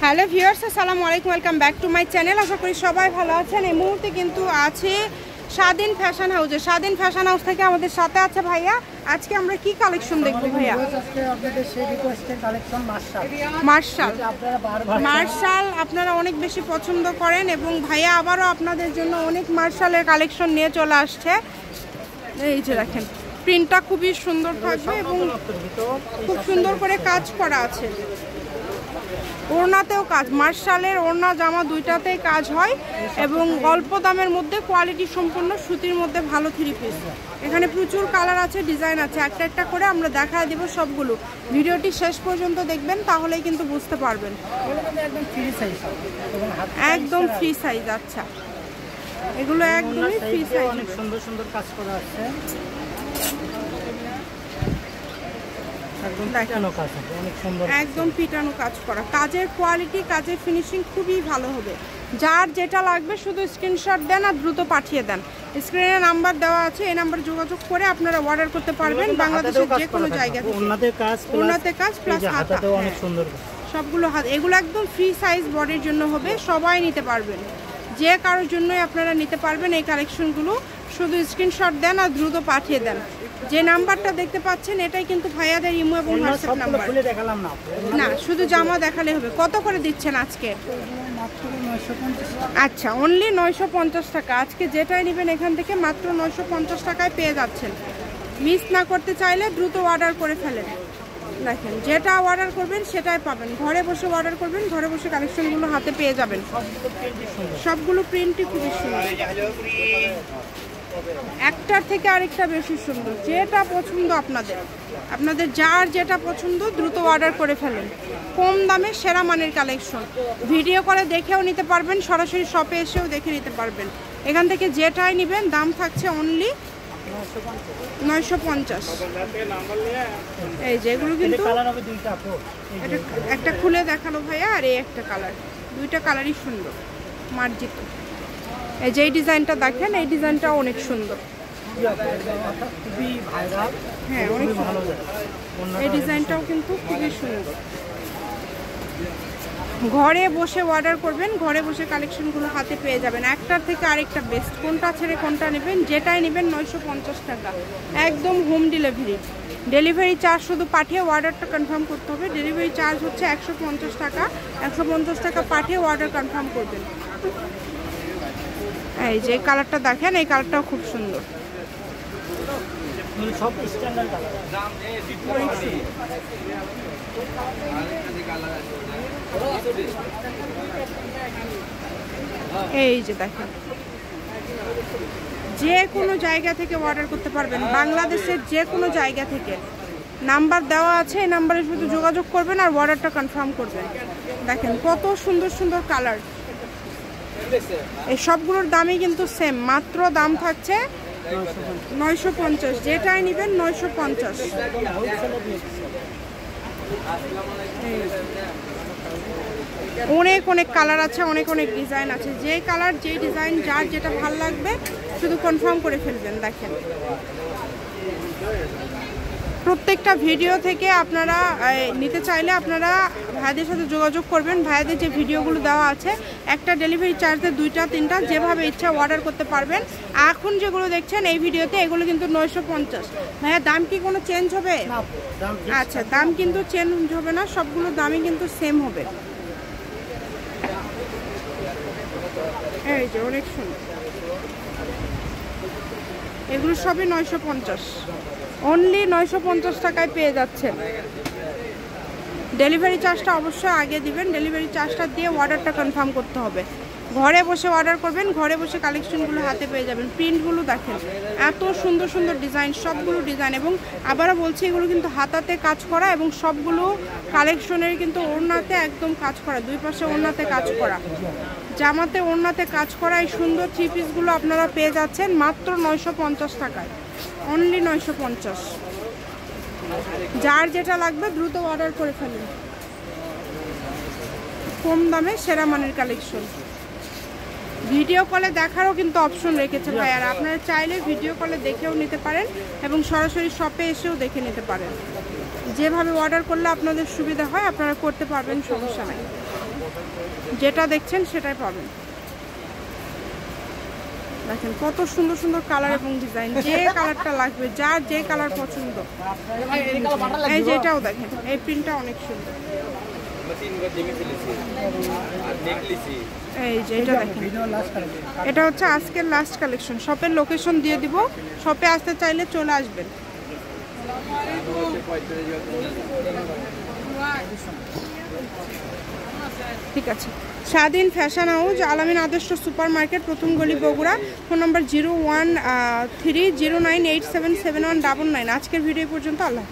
Hello viewers, আসসালামু আলাইকুম, welcome back to my channel. আশা করি সবাই ভালো আছেন। এই মুহূর্তে কিন্তু আছে স্বাধীন ফ্যাশন হাউসে। স্বাধীন ফ্যাশন হাউস থেকে আমাদের সাথে আছে ভাইয়া। আজকে আমরা কি কালেকশন দেখবো ভাইয়া? আজকে আপনাদের সেই রিকোয়েস্টের কালেকশন মার্শাল আপনারা অনেক বেশি পছন্দ করেন এবং ভাইয়া আবারও আপনাদের জন্য অনেক মার্শালের কালেকশন নিয়ে চলে আসছে। এই যে দেখেন, প্রিন্টটা খুবই সুন্দর থাকবে এবং খুব সুন্দর করে কাজ করা আছে। ওড়নাতেও কাজ, মার্শালের ওড়না জামা দুইটাতেই কাজ হয় এবং অল্প দামের মধ্যে কোয়ালিটি সম্পন্ন সুতির মধ্যে ভালো থ্রি পিস। এখানে প্রচুর কালার আছে, ডিজাইন আছে, একটা একটা করে আমরা দেখায় দিব সবগুলো। ভিডিওটি শেষ পর্যন্ত দেখবেন, তাহলেই কিন্তু বুঝতে পারবেন। একদম ফ্রি সাইজ। আচ্ছা, এগুলো একদমই ফ্রি সাইজ। অনেক সুন্দর সুন্দর কাজ করা আছে, একদম পিটানো কাজ করা। কাজের কোয়ালিটি, কাজের ফিনিশিং খুবই ভালো হবে। যার যেটা লাগবে শুধু স্ক্রিনশট দেন আর দ্রুত পাঠিয়ে দেন। স্ক্রিনে নাম্বার দেওয়া আছে, এই নাম্বারে যোগাযোগ করে আপনারা অর্ডার করতে পারবেন বাংলাদেশের যে কোনো জায়গা থেকে। ওড়নাতে কাজ প্লাস হাতাতেও অনেক সুন্দর সবগুলো হাত। এগুলো একদম ফ্রি সাইজ বডির জন্য হবে, সবাই নিতে পারবেন। যে কারোর জন্যই আপনারা নিতে পারবেন এই কালেকশনগুলো। শুধু স্ক্রিনশট দেন আর দ্রুত পাঠিয়ে দেন। যে নাম্বারটা দেখতে পাচ্ছেন এটাই কিন্তু ভাইয়াদের ইমো এবং হোয়াটসঅ্যাপ নাম্বার। না, শুধু জামা দেখালে হবে। কত করে দিচ্ছেন আজকে? আচ্ছা, অনলি 950 টাকা। আজকে যেটাই নেবেন এখান থেকে মাত্র 950 টাকায় পেয়ে যাচ্ছেন। মিস না করতে চাইলে দ্রুত অর্ডার করে ফেলেন। দেখেন, যেটা অর্ডার করবেন সেটাই পাবেন। ঘরে বসে অর্ডার করবেন, ঘরে বসে কালেকশনগুলো হাতে পেয়ে যাবেন। সবগুলো প্রিন্টই খুবই সুন্দর, একটার থেকে আরেকটা বেশি সুন্দর। যেটা পছন্দ আপনাদের যার যেটা পছন্দ দ্রুত অর্ডার করে ফেলেন। কম দামে সেরা মানের কালেকশন। ভিডিও করে দেখেও নিতে পারবেন, সরাসরি শপে এসেও দেখে নিতে পারবেন। এখান থেকে যেটাই নেবেন দাম থাকছে অনলি 950। এই যে এগুলো কিন্তু একটা খুলে দেখালো ভাইয়া, আর এই একটা কালার, দুইটা কালারই সুন্দর, মার্জিত। এই যে ডিজাইনটা দেখেন, এই ডিজাইনটা অনেক সুন্দর। হ্যাঁ, অনেক ভালো। এই ডিজাইনটাও কিন্তু খুবই সুন্দর। ঘরে বসে অর্ডার করবেন, ঘরে বসে কালেকশনগুলো হাতে পেয়ে যাবেন। একটার থেকে আরেকটা বেস্ট। কোনটা ছেড়ে কোনটা নেবেন? যেটাই নেবেন 950 টাকা, একদম হোম ডেলিভারি। ডেলিভারি চার্জ শুধু পাঠিয়ে অর্ডারটা কনফার্ম করতে হবে। ডেলিভারি চার্জ হচ্ছে 150 টাকা। 150 টাকা পাঠিয়ে অর্ডার কনফার্ম করবেন। এই যে কালারটা দেখেন, এই কালারটাও খুব সুন্দর। এই যে দেখেন, যে কোনো জায়গা থেকে অর্ডার করতে পারবেন, বাংলাদেশের যে কোনো জায়গা থেকে। নাম্বার দেওয়া আছে, এই নাম্বারে শুধু যোগাযোগ করবেন আর অর্ডারটা কনফার্ম করবেন। দেখেন কত সুন্দর সুন্দর কালার। এই সবগুলোর দামই কিন্তু সেম, মাত্র দাম থাকছে 950। যেটাই নেবেন 950। অনেক অনেক কালার আছে, অনেক অনেক ডিজাইন আছে। যে কালার, যে ডিজাইন, যার যেটা ভালো লাগবে শুধু কনফার্ম করে ফেলবেন। দেখেন, প্রত্যেকটা ভিডিও থেকে আপনারা নিতে চাইলে আপনারা ভাইদের সাথে যোগাযোগ করবেন। ভাইদের যে ভিডিওগুলো দেওয়া আছে, একটা ডেলিভারি চার্জে 2টা 3টা যেভাবে ইচ্ছা অর্ডার করতে পারবেন। এখন যেগুলো দেখছেন এই ভিডিওতে, এগুলো কিন্তু 950। ভাইয়া দাম কি কোনো চেঞ্জ হবে? আচ্ছা, দাম কিন্তু চেঞ্জ হবে না, সবগুলো দামই কিন্তু সেম হবে। এই যে অনেক সুন্দর, এগুলো সবই 950। অনলি 950 টাকায় পেয়ে যাচ্ছেন। ডেলিভারি চার্জটা অবশ্যই আগে দিবেন। ডেলিভারি চার্জটা দিয়ে অর্ডারটা কনফার্ম করতে হবে। ঘরে বসে অর্ডার করবেন, ঘরে বসে কালেকশনগুলো হাতে পেয়ে যাবেন। প্রিন্টগুলো দেখেন, এত সুন্দর সুন্দর ডিজাইন, সবগুলো ডিজাইন। এবং আবারও বলছি, এগুলো কিন্তু হাতাতে কাজ করা এবং সবগুলো কালেকশনের কিন্তু ওড়নাতে একদম কাজ করা। দুই পাশে ওড়নাতে কাজ করা, জামাতে ওড়নাতে কাজ করা। এই সুন্দর থ্রি পিসগুলো আপনারা পেয়ে যাচ্ছেন মাত্র 950 টাকায়, অনলি 950। যার যেটা লাগবে দ্রুত অর্ডার করে ফেলুন। কম দামে সেরা মানের কালেকশন। ভিডিও কলে দেখারও কিন্তু অপশন রেখেছে ভাই, আর আপনারা চাইলে ভিডিও কলে দেখেও নিতে পারেন এবং সরাসরি শপে এসেও দেখে নিতে পারেন। যেভাবে অর্ডার করলে আপনাদের সুবিধা হয় আপনারা করতে পারবেন, সমস্যা নাই। যেটা দেখছেন সেটাই পাবেন। দেখেন কত সুন্দর সুন্দর কালার এবং ডিজাইন, যে কালারটা লাগবে, যার যে কালার পছন্দ। এই যেটাও দেখেন, এই প্রিন্টটা অনেক সুন্দর। এই যে এটা দেখেন, এটা হচ্ছে আজকের লাস্ট কালেকশন। শপের লোকেশন দিয়ে দিব, শপে আসতে চাইলে চলে আসবেন। ঠিক আছে, স্বাধীন ফ্যাশন হাউস, আলামিন আদর্শ সুপার মার্কেট, প্রথম গলি, বগুড়া। ফোন নম্বর 013098777199। আজকের ভিডিও পর্যন্ত, আল্লাহ।